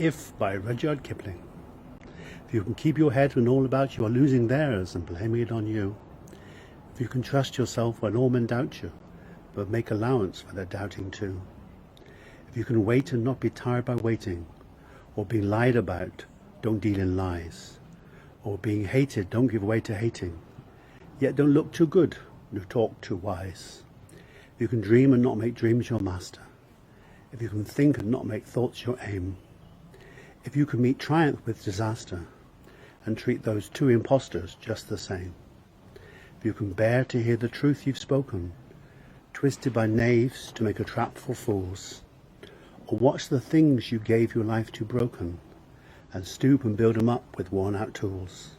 If by Rudyard Kipling. If you can keep your head when all about you are losing theirs and blaming it on you. If you can trust yourself when all men doubt you, but make allowance for their doubting too. If you can wait and not be tired by waiting, or being lied about, don't deal in lies, or being hated, don't give way to hating, yet don't look too good, nor talk too wise. If you can dream and not make dreams your master, if you can think and not make thoughts your aim, if you can meet triumph with disaster, and treat those two impostors just the same, if you can bear to hear the truth you've spoken, twisted by knaves to make a trap for fools, or watch the things you gave your life to broken, and stoop and build 'em up with worn-out tools.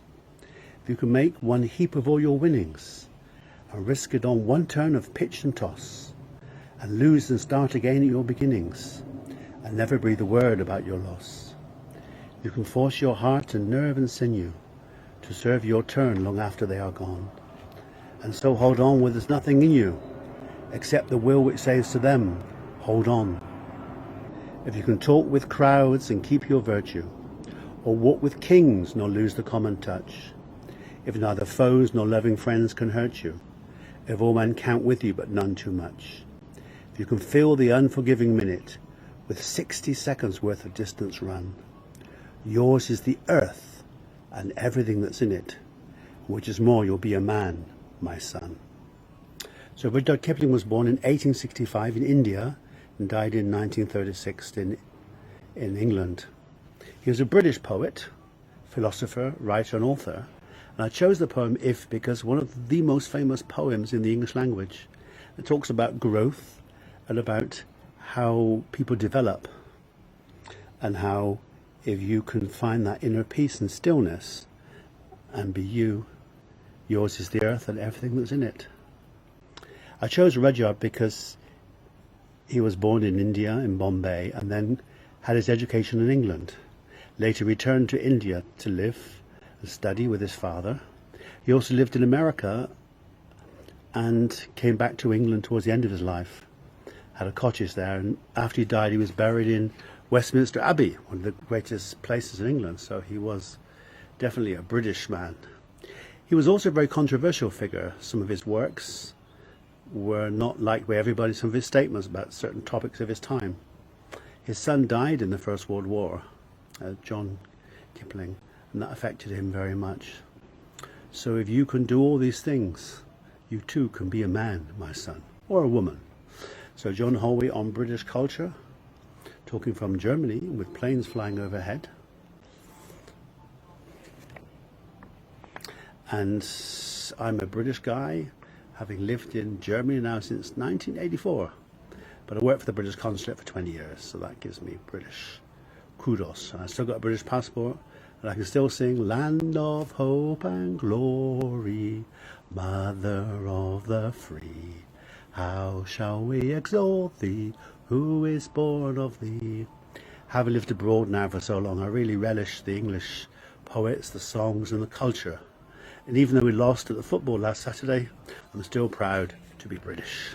If you can make one heap of all your winnings, and risk it on one turn of pitch and toss, and lose and start again at your beginnings, and never breathe a word about your loss. You can force your heart and nerve and sinew to serve your turn long after they are gone, and so hold on when there's nothing in you except the will which says to them, hold on. If you can talk with crowds and keep your virtue, or walk with kings nor lose the common touch, if neither foes nor loving friends can hurt you, if all men count with you but none too much, if you can fill the unforgiving minute with 60 seconds worth of distance run, yours is the earth and everything that's in it, which is more, you'll be a man, my son. So Rudyard Kipling was born in 1865 in India and died in 1936 in England. He was a British poet, philosopher, writer and author, and I chose the poem If because one of the most famous poems in the English language. It talks about growth and about how people develop, and how if you can find that inner peace and stillness and be you, yours is the earth and everything that's in it. I chose Rudyard because he was born in India, in Bombay, and then had his education in England. Later returned to India to live and study with his father. He also lived in America and came back to England towards the end of his life. Had a cottage there, and after he died he was buried in Westminster Abbey, one of the greatest places in England, so he was definitely a British man. He was also a very controversial figure. Some of his works were not liked by everybody, some of his statements about certain topics of his time. His son died in the First World War, John Kipling, and that affected him very much. So if you can do all these things, you too can be a man, my son, or a woman. So John Holway on British culture, talking from Germany with planes flying overhead. And I'm a British guy, having lived in Germany now since 1984. But I worked for the British consulate for 20 years, so that gives me British kudos. And I still got a British passport, and I can still sing Land of Hope and Glory, Mother of the Free. How shall we exalt thee, who is born of thee? Having lived abroad now for so long, I really relish the English poets, the songs and the culture. And even though we lost at the football last Saturday, I'm still proud to be British.